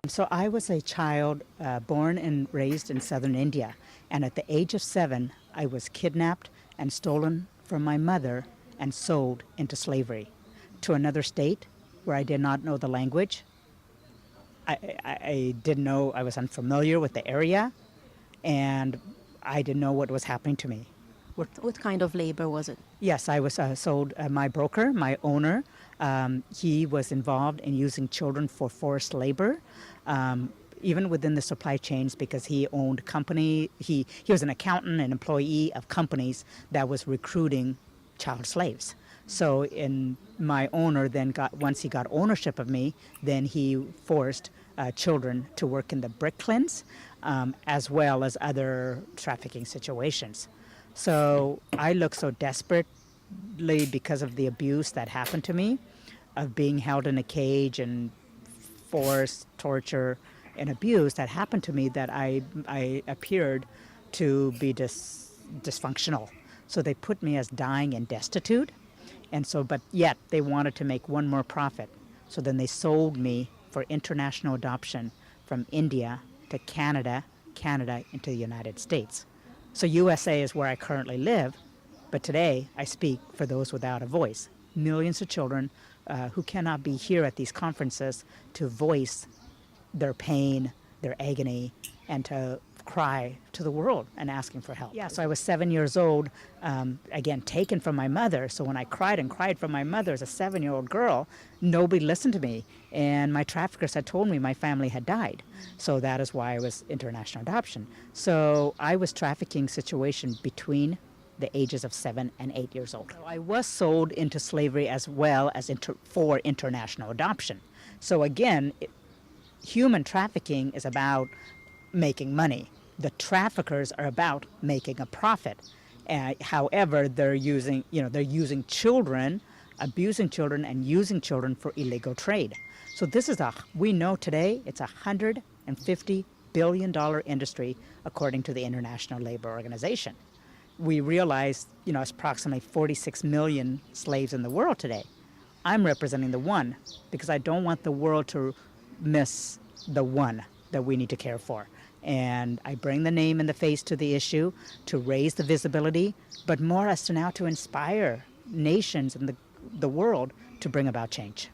So I was a child born and raised in southern India, and at the age of 7, I was kidnapped and stolen from my mother and sold into slavery to another state where I did not know the language. I didn't know, I was unfamiliar with the area, and I didn't know what was happening to me. What kind of labor was it? Yes, I was sold. My broker, my owner, he was involved in using children for forced labor, even within the supply chains, because he owned company. He was an accountant, an employee of companies that was recruiting child slaves. So, in my owner then got once he got ownership of me, then he forced children to work in the brick kilns, as well as other trafficking situations. So I look so desperately because of the abuse that happened to me, of being held in a cage and forced torture and abuse that happened to me, that I appeared to be dysfunctional. So they put me as dying and destitute. And so, but yet they wanted to make one more profit. So then they sold me for international adoption from India to Canada, Canada into the United States. So USA is where I currently live, but today I speak for those without a voice. Millions of children who cannot be here at these conferences to voice their pain, their agony, and to cry to the world and asking for help. Yeah, so I was 7 years old, again, taken from my mother. So when I cried and cried for my mother as a 7-year-old girl, nobody listened to me. And my traffickers had told me my family had died. So that is why I was international adoption. So I was trafficking situation between the ages of 7 and 8 years old. So I was sold into slavery as well as for international adoption. So again, human trafficking is about making money. The traffickers are about making a profit. However, they're using children, abusing children, and using children for illegal trade. So we know today it's $150 billion industry according to the International Labor Organization. We realize, it's approximately 46 million slaves in the world today. I'm representing the one because I don't want the world to miss the one that we need to care for. And I bring the name and the face to the issue to raise the visibility, but more as to now to inspire nations and the world to bring about change.